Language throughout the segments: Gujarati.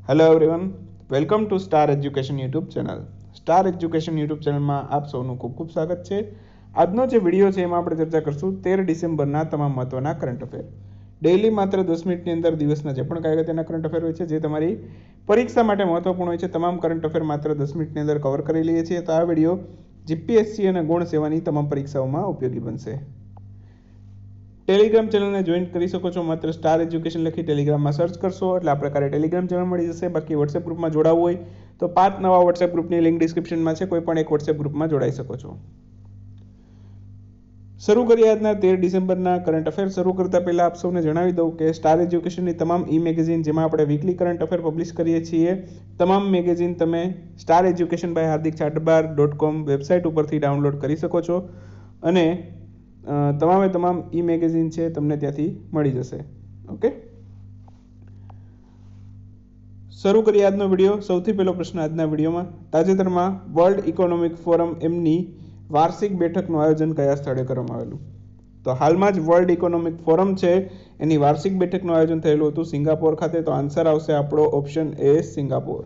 Hello everyone, welcome to star education YouTube channel. Star education YouTube ચેનલમાં આપ સૌનું ખૂબ ખૂબ સ્વાગત છે. આજનો જે વિડીયો છે એમાં આપણે ચર્ચા કરશું 13 ડિસેમ્બરના તમામ મહત્વના કરંટ અફેર. ડેઇલી માત્ર 10 મિનિટની અંદર દિવસના જે પણ કાંઈ અગત્યના કરંટ અફેર હોય છે, જે તમારી પરીક્ષા માટે મહત્વપૂર્ણ હોય છે, તમામ કરંટ અફેર માત્ર 10 મિનિટની અંદર કવર કરી લઈએ છીએ. તો આ વિડીયો જીપીએસસી અને ગુણ સેવાની તમામ પરીક્ષાઓમાં ઉપયોગી બનશે. ટેલિગ્રામ ચેનલને જોઈન કરી શકો છો. માત્ર સ્ટાર એજ્યુકેશન લખી ટેલિગ્રામમાં સર્ચ કરશો એટલે આ પ્રકારે ટેલિગ્રામ ચેનલ મળી જશે. બાકી વોટ્સએપ ગ્રુપમાં જોડાવવું હોય તો 5 નવા વોટ્સએપ ગ્રુપની લિંક ડિસ્ક્રિપ્શનમાં છે. કોઈ પણ એક વોટ્સએપ ગ્રુપમાં જોડાઈ શકો છો. શરૂ કરીએ આજના 13 ડિસેમ્બરના કરંટ અફેર. શરૂ કરતા પહેલા આપ સૌને જણાવી દઉં કે સ્ટાર એજ્યુકેશનની તમામ ઈ મેગેઝિન, જેમાં આપણે વીકલી કરંટ અફેર પબ્લિશ કરીએ છીએ, તમામ મેગેઝિન તમે star education by hardikchhatbar.com website ઉપરથી ડાઉનલોડ કરી શકો છો અને તમામે તમામ ઈ મેગેઝિન છે તમને ત્યાંથી મળી જશે. ઓકે, શરૂ કરીએ આજનો વિડીયો. સૌથી પહેલો પ્રશ્ન આજના વિડીયોમાં: તાજેતરમાં વર્લ્ડ ઇકોનોમિક ફોરમ એમની વાર્ષિક બેઠકનું આયોજન કયા સ્થળે કરવામાં આવેલું? તો હાલમાં જ વર્લ્ડ ઇકોનોમિક ફોરમ છે એની વાર્ષિક બેઠકનું આયોજન થયેલું હતું સિંગાપોર ખાતે. તો આન્સર આવશે આપણો ઓપ્શન એ, સિંગાપોર.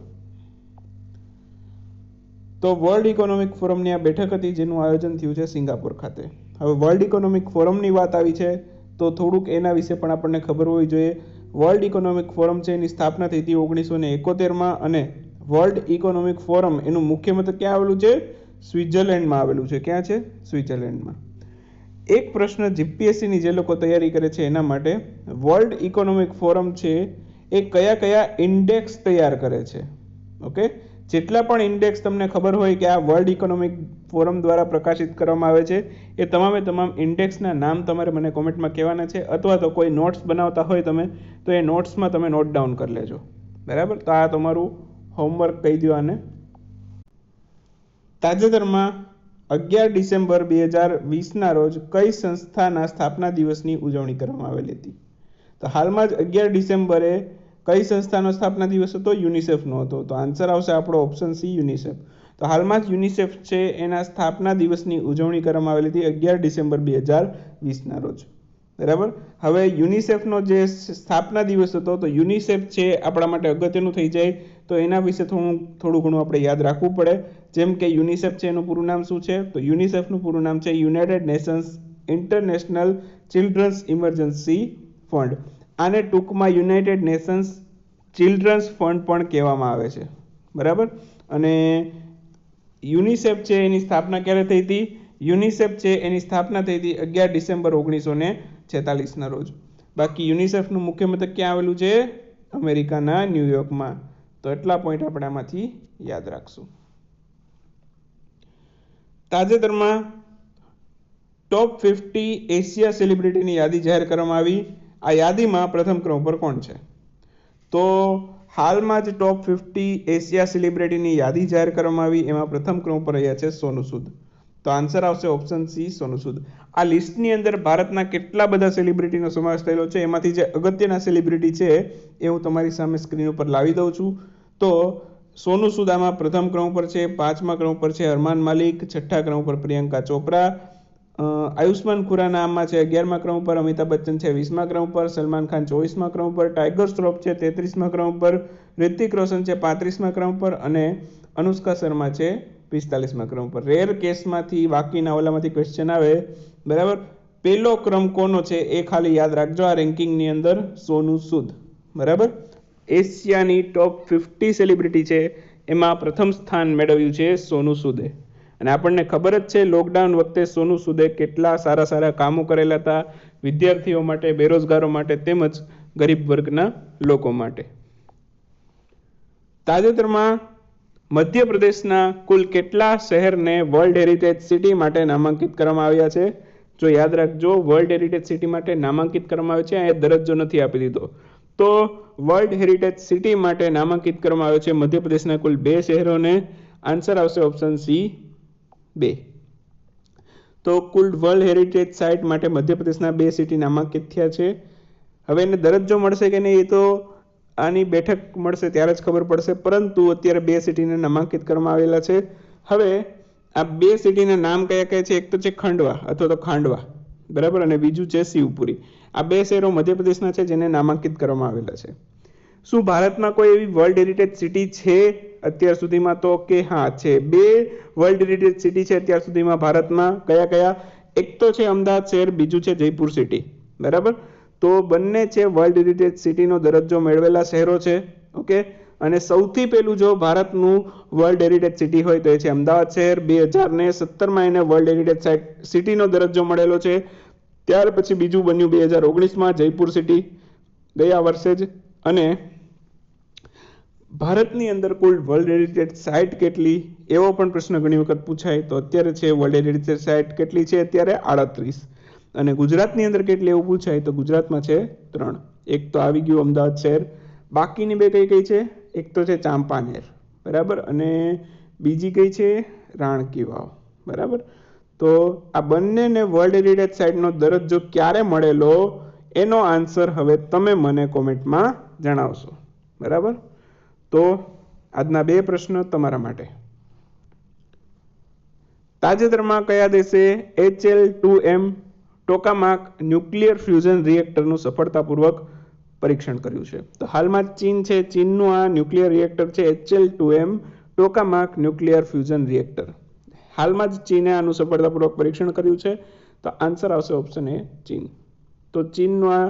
તો વર્લ્ડ ઇકોનોમિક ફોરમની આ બેઠક હતી જેનું આયોજન થયું છે સિંગાપોર ખાતે. હવે વર્લ્ડ ઇકોનોમિક ફોરમની વાત આવી છે તો થોડુંક એના વિશે પણ આપણને ખબર હોવી જોઈએ. વર્લ્ડ ઇકોનોમિક ફોરમ છે એની સ્થાપના થઈ હતી 1971માં અને વર્લ્ડ ઇકોનોમિક ફોરમ એનું મુખ્ય મથક ક્યાં આવેલું છે? સ્વિટ્ઝરલેન્ડમાં આવેલું છે. ક્યાં છે? સ્વિટ્ઝરલેન્ડમાં. એક પ્રશ્ન જીપીએસસીની જે લોકો તૈયારી કરે છે એના માટે, વર્લ્ડ ઇકોનોમિક ફોરમ છે એ કયા કયા ઇન્ડેક્સ તૈયાર કરે છે? ઓકે, જેટલા પણ ઇન્ડેક્સ તમને ખબર હોય કે આ વર્લ્ડ ઇકોનોમિક ફોરમ દ્વારા પ્રકાશિત કરવામાં આવે છે, એ તમામે તમામ ઇન્ડેક્સના નામ તમારે મને કોમેન્ટમાં કહેવાના છે, અથવા તો કોઈ નોટ્સ બનાવતા હોય તમે તો એ નોટ્સમાં તમે નોટ ડાઉન કરી લેજો. બરાબર, તો આ તમારું હોમવર્ક કહી દો આને. તાજેતરમાં 11 ડિસેમ્બર 2020ના રોજ કઈ સંસ્થાના સ્થાપના દિવસની ઉજવણી કરવામાં આવેલી હતી? તો હાલમાં જ 11 ડિસેમ્બરે કઈ સંસ્થાનો સ્થાપના દિવસ હતો? યુનિસેફનો હતો. તો આન્સર આવશે આપણો ઓપ્શન સી, યુનિસેફ. તો હાલમાં જ યુનિસેફ છે એના સ્થાપના દિવસની ઉજવણી કરવામાં આવેલી હતી 11 ડિસેમ્બર 2020ના રોજ. બરાબર, હવે યુનિસેફનો જે સ્થાપના દિવસ હતો, તો યુનિસેફ છે આપણા માટે અગત્યનું થઈ જાય તો એના વિશે થોડું ઘણું આપણે યાદ રાખવું પડે. જેમ કે યુનિસેફ છે એનું પૂરું નામ શું છે? તો યુનિસેફનું પૂરું નામ છે United Nations International Children's Emergency Fund. આને ટૂંકમાં યુનાઇટેડ નેશન્સ ચિલ્ડ્રન્સ ફંડ પણ કહેવામાં આવે છે. બરાબર, અને યુનિસેફ છે એની સ્થાપના ક્યારે થઈ હતી? યુનિસેફ છે એની સ્થાપના થઈ હતી 11 ડિસેમ્બર 1946ના રોજ. બાકી યુનિસેફનું મુખ્ય મથક ક્યાં આવેલું છે? અમેરિકાના ન્યુયોર્કમાં. તો એટલા પોઈન્ટ આપણે આમાંથી યાદ રાખશું. તાજેતરમાં ટોપ 50 એશિયા સેલિબ્રિટીની યાદી જાહેર કરવામાં આવી. આ યાદીમાં પ્રથમ ક્રમ પર કોણ છે? તો હાલમાં જ ટોપ 50 એશિયા સેલિબ્રિટીની યાદી જાહેર કરવામાં આવી. એમાં પ્રથમ ક્રમ પર રહ્યા છે સોનુ સૂદ. તો આન્સર આવશે ઓપ્શન સી, સોનુ સૂદ. આ લિસ્ટની અંદર ભારતના કેટલા બધા સેલિબ્રિટીનો સમાવેશ થયેલો છે, એમાંથી જે અગત્યના સેલિબ્રિટી છે એ હું તમારી સામે સ્ક્રીન ઉપર લાવી દઉં છું. તો સોનુ સૂદ આમાં પ્રથમ ક્રમ પર છે, 5મા ક્રમ પર છે અરમાન માલિક, 6ઠા ક્રમ પર પ્રિયંકા ચોપરા, આયુષ્માન ખુરાના આમાં છે 11મા ક્રમ પર, અમિતાભ બચ્ચન છે 20મા ક્રમ પર, સલમાન ખાન 24મા ક્રમ પર, ટાઈગર શ્રોફ છે 33મા ક્રમ પર, રિતિક રોશન છે 35મા ક્રમ પર અને અનુષ્કા શર્મા છે 45મા ક્રમ પર. રેર કેસમાંથી બાકીના ઓલામાંથી ક્વેશ્ચન આવે. બરાબર, પહેલો ક્રમ કોનો છે એ ખાલી યાદ રાખજો આ રેન્કિંગની અંદર, સોનુ સૂદ. બરાબર, એશિયાની ટોપ 50 સેલિબ્રિટી છે એમાં પ્રથમ સ્થાન મેળવ્યું છે સોનુ સૂદે. અને આપણને ખબર જ છે લોકડાઉન વખતે સોનુ સૂદે કેટલા સારા સારા કામો કરેલા હતા વિદ્યાર્થીઓ માટે, બેરોજગારો માટે તેમજ ગરીબ વર્ગના લોકો માટે. તાજેતરમાં મધ્યપ્રદેશના કુલ કેટલા શહેરને વર્લ્ડ હેરિટેજ સિટી માટે નામાંકિત કરવામાં આવ્યા છે? જો યાદ રાખજો, વર્લ્ડ હેરિટેજ સિટી માટે નામાંકિત કરવામાં આવે છે, અહીંયા દરજ્જો નથી આપી દીધો. તો વર્લ્ડ હેરિટેજ સિટી માટે નામાંકિત કરવામાં આવ્યો છે મધ્યપ્રદેશના કુલ 2 શહેરોને. આન્સર આવશે ઓપ્શન સી, 2. તો કુલ વર્લ્ડ હેરિટેજ સાઇટ માટે મધ્યપ્રદેશના 2 સિટી નામાંકિત થયા છે. હવે એને દરજ્જો મળશે કે નહીં એ તો આની બેઠક મળશે ત્યારે જ ખબર પડશે, પરંતુ અત્યારે 2 સિટીને નામાંકિત કરવામાં આવેલા છે. હવે આ 2 સિટીના નામ કયા કયા છે? એક તો છે ખંડવા અથવા તો ખાંડવા, બરાબર, અને બીજું છે શિવપુરી. આ 2 શહેરો મધ્યપ્રદેશના છે જેને નામાંકિત કરવામાં આવેલા છે. શું ભારતમાં કોઈ એવી વર્લ્ડ હેરિટેજ સિટી છે અત્યાર સુધીમાં? તો કે હા છે, 2 વર્લ્ડ હેરિટેજ સિટી છે અત્યાર સુધીમાં ભારતમાં. કયા કયા? એક તો છે અમદાવાદ શહેર, બીજું છે જયપુર સિટી. બરાબર, તો બંને છે વર્લ્ડ હેરિટેજ સિટીનો દરજ્જો મેળવેલા શહેરો છે. ઓકે, અને સૌથી પહેલું જો ભારતનું વર્લ્ડ હેરિટેજ સિટી હોય તો એ છે અમદાવાદ શહેર. 2017માં એને વર્લ્ડ હેરિટેજ સિટીનો દરજ્જો મળેલો છે. ત્યાર પછી બીજું બન્યું 2019માં જયપુર સિટી, ગયા વર્ષે જ. અને ભારતની અંદર કુલ વર્લ્ડ હેરિટેજ સાઇટ કેટલી, એવો પણ પ્રશ્ન ઘણી વખત પૂછાય. તો અત્યારે છે વર્લ્ડ હેરિટેજ સાઇટ કેટલી છે? અત્યારે 38. અને ગુજરાતની અંદર કેટલી એવું પૂછાય તો ગુજરાતમાં છે 3. એક તો આવી ગયું અમદાવાદ શહેર, બાકીની 2 કઈ કઈ છે? એક તો છે ચાંપાનેર, બરાબર, અને બીજી કઈ છે? રાણકી વાવ. બરાબર, તો આ બંનેને વર્લ્ડ હેરિટેજ સાઇટનો દરજ્જો ક્યારે મળેલો એનો આન્સર હવે તમે મને કોમેન્ટમાં જણાવશો. બરાબર, તો આજના 2 પ્રશ્ન તમારા માટે. તાજેતરમાં કયા દેશે HL2M ટોકામાક ન્યુક્લિયર ફ્યુઝન રિએક્ટરનું સફળતાપૂર્વક પરીક્ષણ કર્યું છે? તો હાલમાં ચીન છે. ચીનનું આ ન્યુક્લિયર રિએક્ટર છે HL2M ટોકામાક ન્યુક્લિયર ફ્યુઝન રિએક્ટર. હાલમાં જ ચીને આનું સફળતાપૂર્વક પરીક્ષણ કર્યું છે. તો આન્સર આવશે ઓપ્શન એ, ચીન. તો ચીનનું આ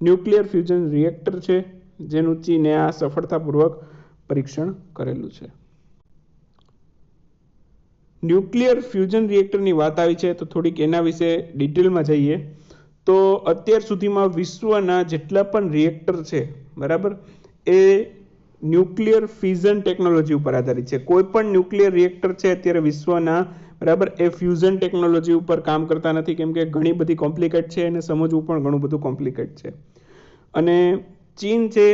ન્યુક્લિયર ફ્યુઝન રિએક્ટર છે જેનું ચીને આ સફળતાપૂર્વક પરીક્ષણ કરેલું છે. ન્યુક્લિયર ફ્યુઝન રિએક્ટરની વાત આવી છે તો થોડીક એના વિશે ડિટેલમાં જઈએ. તો અત્યાર સુધીમાં વિશ્વના જેટલા પણ રિએક્ટર છે, બરાબર, એ ન્યુક્લિયર ફ્યુઝન ટેકનોલોજી ઉપર આધારિત છે. કોઈ પણ ન્યુક્લિયર રિએક્ટર છે અત્યારે વિશ્વના, બરાબર, એ ફ્યુઝન ટેકનોલોજી ઉપર કામ કરતા નથી, કેમ કે ઘણી બધી કોમ્પ્લિકેટ છે અને સમજવું પણ ઘણું બધું કોમ્પ્લિકેટ છે. અને ચીન છે,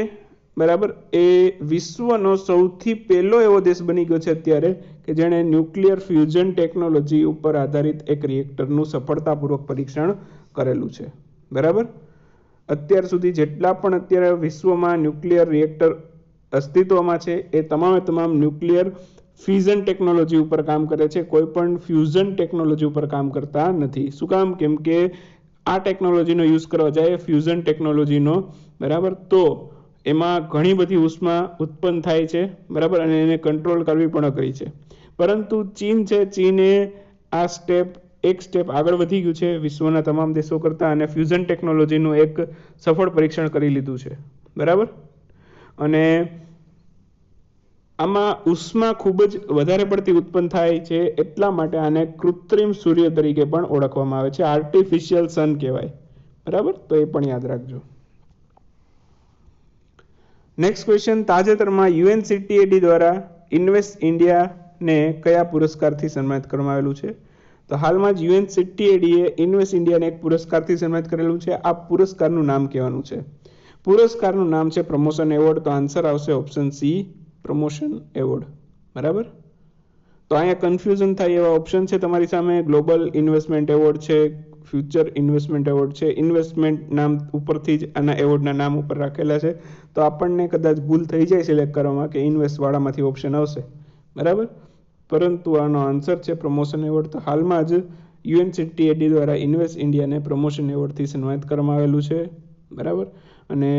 બરાબર, એ વિશ્વનો સૌથી પહેલો એવો દેશ બની ગયો છે અત્યારે કે જેણે ન્યુક્લિયર ફ્યુઝન ટેકનોલોજી ઉપર આધારિત એક રિએક્ટરનું સફળતાપૂર્વક પરીક્ષણ કરેલું છે. બરાબર, અત્યાર સુધી જેટલા પણ અત્યારે વિશ્વમાં ન્યુક્લિયર રિએક્ટર અસ્તિત્વમાં છે એ તમામ ન્યુક્લિયર ફ્યુઝન ટેકનોલોજી ઉપર કામ કરે છે, કોઈ પણ ફ્યુઝન ટેકનોલોજી ઉપર કામ કરતા નથી. શું કામ? કેમ કે આ ટેકનોલોજીનો યુઝ કરવા જાય ફ્યુઝન ટેકનોલોજીનો, બરાબર, તો એમાં ઘણી બધી ઉષ્મા ઉત્પન્ન થાય છે, બરાબર, અને એને કંટ્રોલ કરવી પણ અઘરી છે. પરંતુ ચીન છે, ચીને આ એક સ્ટેપ આગળ વધી ગયું છે વિશ્વના તમામ દેશો કરતાં, અને ફ્યુઝન ટેકનોલોજીનું એક સફળ પરીક્ષણ કરી લીધું છે. બરાબર, અને આમાં ઉષ્મા ખૂબ જ વધારે પડતી ઉત્પન્ન થાય છે, એટલા માટે આને કૃત્રિમ સૂર્ય તરીકે પણ ઓળખવામાં આવે છે, આર્ટિફિશિયલ સન કહેવાય. બરાબર, તો એ પણ યાદ રાખજો. નેક્સ્ટ ક્વેશ્ચન, તાજેતરમાં UNCTAD દ્વારા ઇન્વેસ્ટ ઇન્ડિયાને કયા પુરસ્કારથી સન્માનિત કરવામાં આવેલું છે? તો હાલમાં જ UNCTAD એ ઇન્વેસ્ટ ઇન્ડિયાને એક પુરસ્કારથી સન્માનિત કરેલું છે. આ પુરસ્કારનું નામ કહેવાનું છે. પુરસ્કારનું નામ છે પ્રમોશન એવોર્ડ. તો આન્સર આવશે ઓપ્શન સી, પ્રમોશન એવોર્ડ. બરાબર, તો અહીંયા કન્ફ્યુઝન થાય એવા ઓપ્શન છે તમારી સામે. ગ્લોબલ ઇન્વેસ્ટમેન્ટ એવોર્ડ છે, ફ્યુચર ઇન્વેસ્ટમેન્ટ એવોર્ડ છે. ઇન્વેસ્ટમેન્ટ નામ ઉપરથી જ આના એવોર્ડના નામ ઉપર રાખેલા છે, તો આપણને કદાચ ભૂલ થઈ જાય સિલેક્ટ કરવામાં કે ઇન્વેસ્ટવાળામાંથી ઓપ્શન આવશે. બરાબર, પરંતુ આનો આન્સર છે પ્રમોશન એવોર્ડ. તો હાલમાં જ UNCTAD દ્વારા ઇન્વેસ્ટ ઇન્ડિયાને પ્રમોશન એવોર્ડથી સન્માનિત કરવામાં આવેલું છે. બરાબર, અને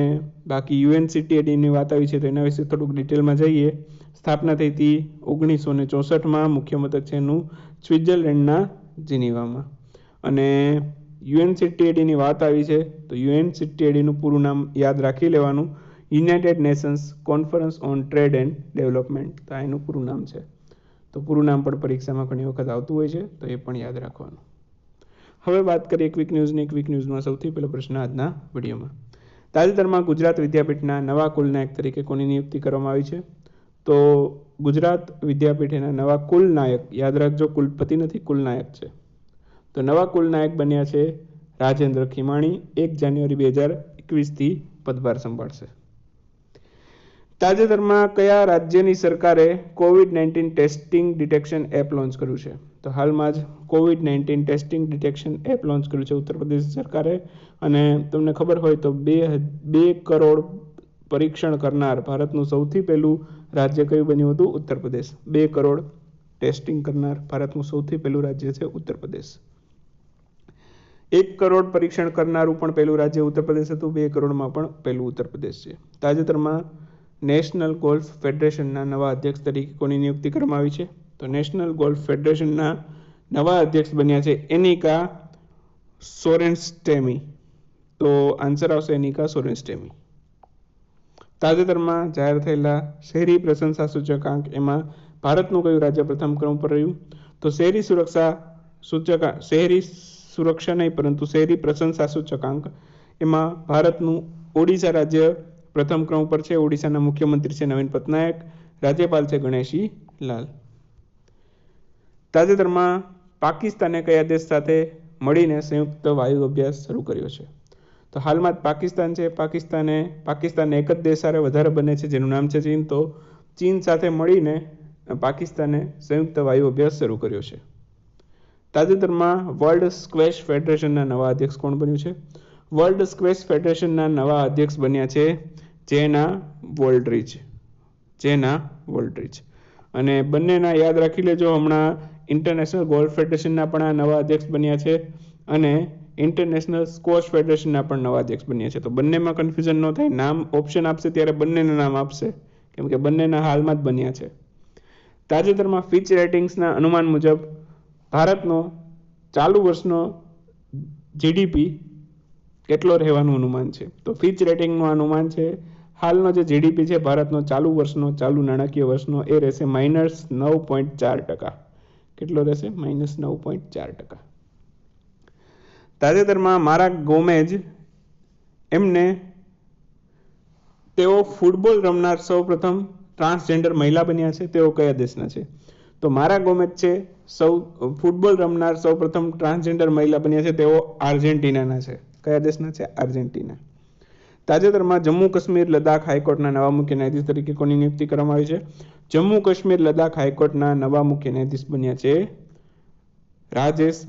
બાકી UNCTADની વાત આવી છે તો એના વિશે થોડુંક ડિટેલમાં જઈએ. સ્થાપના થઈ હતી 1964માં. મુખ્ય મથક છે એનું સ્વિટ્ઝરલેન્ડના જીનીવામાં. અને UNCTADની વાત આવી છે તો UNCTADનું પૂરું નામ યાદ રાખી લેવાનું, United Nations conference on trade and development. તો એનું પૂરું નામ છે. તો પૂરું નામ પણ પરીક્ષામાં ઘણી વખત આવતું હોય છે, તો એ પણ યાદ રાખવાનું. હવે વાત કરીએ ક્વિક ન્યૂઝની. ક્વિક ન્યૂઝમાં સૌથી પહેલો પ્રશ્ન આજના વિડીયોમાં, તાજેતરમાં ગુજરાત વિદ્યાપીઠના નવા કુલનાયક તરીકે કોની નિયુક્તિ કરવામાં આવી છે? તો ગુજરાત વિદ્યાપીઠના નવા કુલનાયક, યાદ રાખજો કુલપતિ નથી, કુલનાયક છે. તો નવા કુલનાયક બન્યા છે રાજેન્દ્ર ખીમાણી. 1 જાન્યુઆરી 2021થી પદભાર સંભાળશે. તાજેતરમાં કયા રાજ્યની સરકારે COVID-19 testing detection app launch કર્યું છે? તો હાલમાં જ COVID-19 testing detection app launch કર્યું છે ઉત્તર પ્રદેશ સરકારે. અને તમને ખબર હોય તો 2 કરોડ પરીક્ષણ કરનાર ભારતનું સૌથી પહેલું રાજ્ય કયું બન્યું હતું? ઉત્તર પ્રદેશ. 2 કરોડ ટેસ્ટિંગ કરનાર ભારતનું સૌથી પહેલું રાજ્ય છે ઉત્તર પ્રદેશ. 1 કરોડ પરીક્ષણ કરનારું પણ પહેલું રાજ્ય ઉત્તર પ્રદેશ હતું. 2 કરોડમાં પણ પહેલું ઉત્તર પ્રદેશ છે. તાજેતરમાં નેશનલ ગોલ્ફ ફેડરેશનના નવા અધ્યક્ષ તરીકે કોની નિયુક્તિ કરવામાં આવી છે? તો નેશનલ ગોલ્ફ ફેડરેશનના નવા અધ્યક્ષ બન્યા છે એનિકા સોરેનસ્ટેમી. તો આન્સર આવશે એનિકા સોરેનસ્ટેમી. તાજેતરમાં જાહેર થયેલા શહેરી પ્રશંસા સૂચકાંક એમાં ભારતનું કયું રાજ્ય પ્રથમ ક્રમ પર રહ્યું? તો શહેરી સુરક્ષા નહીં પરંતુ શહેરી પ્રશંસા સૂચકાંક એમાં ભારતનું ઓડિશા રાજ્ય પ્રથમ ક્રમ પર છે. ઓડિશાના મુખ્યમંત્રી છે નવીન પટનાયક, રાજ્યપાલ છે ગણેશી લાલ. તાજેતરમાં પાકિસ્તાને કયા દેશ સાથે મળીને સંયુક્ત વાયુ અભ્યાસ શરૂ કર્યો છે? તો હાલમાં જ પાકિસ્તાન છે, પાકિસ્તાન એક જ દેશ સાથે વધારે બને છે જેનું નામ છે ચીન. તો ચીન સાથે મળીને પાકિસ્તાને સંયુક્ત વાયુ અભ્યાસ શરૂ કર્યો છે. તાજેતરમાં વર્લ્ડ સ્ક્વેશ ફેડરેશનના નવા અધ્યક્ષ કોણ બન્યું છે? વર્લ્ડ સ્ક્વેશ ફેડરેશનના નવા અધ્યક્ષ બન્યા છે જેના વોલ્ડ્રિચ. અને બંનેના યાદ રાખી લેજો, હમણાં ઇન્ટરનેશનલ ગોલ્ફ ફેડરેશનના પણ આ નવા અધ્યક્ષ બન્યા છે અને ઇન્ટરનેશનલ સ્કોશ ફેડરેશનના પણ નવા અધ્યક્ષ બન્યા છે. તો બંનેમાં કન્ફ્યુઝન ન થાય, નામ ઓપ્શન આપશે ત્યારે બંનેના નામ આપશે કેમ કે બંનેના હાલમાં જ બન્યા છે. તાજેતરમાં ફિચ રેટિંગ્સના અનુમાન મુજબ ભારતનો ચાલુ વર્ષનો જીડીપી કેટલો રહેવાનું અનુમાન છે? તો ફિચ રેટિંગનું અનુમાન છે હાલનો જે જીડીપી છે ભારતનો ચાલુ નાણાકીય વર્ષનો એ રહેશે -9.4%. કેટલો રહેશે? -9.4%. તાજેતરમાં મારા ગોમેજ તેઓ ફૂટબોલ રમનાર સૌ પ્રથમ ટ્રાન્સજેન્ડર મહિલા બન્યા છે. તેઓ કયા દેશના છે? તો મારા ગોમેજ છે ફૂટબોલ રમનાર સૌ પ્રથમ ટ્રાન્સજેન્ડર મહિલા બન્યા છે. તેઓ આર્જેન્ટિનાના છે. કયા દેશના છે? આર્જેન્ટિના. તાજેતરમાં જમ્મુ કાશ્મીર લદ્દાખ હાઈકોર્ટના નવા મુખ્ય ન્યાયાધીશ તરીકે કોની નિયુક્તિ કરવામાં આવી છે? જમ્મુ કાશ્મીર લદ્દાખ હાઈકોર્ટના નવા મુખ્ય ન્યાયાધીશ બન્યા છે રાજેશ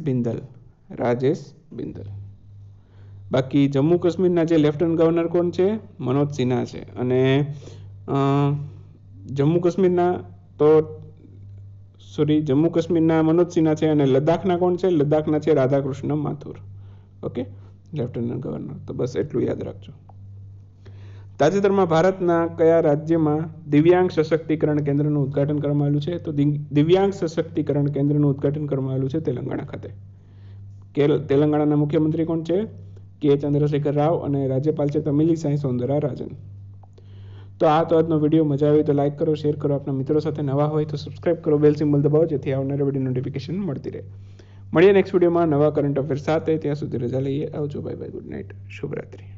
બિંદલ. બાકી જમ્મુ કાશ્મીરના જે લેફ્ટનન્ટ ગવર્નર કોણ છે? મનોજ સિન્હા છે. અને જમ્મુ કાશ્મીરના મનોજ સિન્હા છે અને લદ્દાખના કોણ છે? લદ્દાખના છે Radhakrishna Mathur. Okay, lieutenant governor. તો બસ એટલું યાદ રાખજો. તાજેતરમાં ભારતના કયા રાજ્યમાં દિવ્યાંગ સશક્તિકરણ કેન્દ્રનું ઉદ્ઘાટન કરવામાં આવેલું છે? તો દિવ્યાંગ સશક્તિકરણ કેન્દ્રનું ઉદ્ઘાટન કરવામાં આવેલું છે તેલંગાણા ખાતે. તેલંગાણાના મુખ્યમંત્રી કોણ છે? કે ચંદ્રશેખર રાવ અને રાજ્યપાલ છે તમિલિસાઈ સૌંદરરાજન. તો આજનો વિડીયો મજા આવી તો લાઈક કરો, શેર કરો, આપણા મિત્રો સાથે નવા હોય તો સબસ્ક્રાઇબ કરો, બેલ સિમ્બલ દબાવો જેથી આવનારા વિડીયો નોટિફિકેશન મળતી રહે. મળીએ નેક્સ્ટ વિડીયોમાં નવા કરંટ અફેર સાથે. ત્યાં સુધી રજા લઈએ. આવજો. Bye bye. Good night. શુભરાત્રી.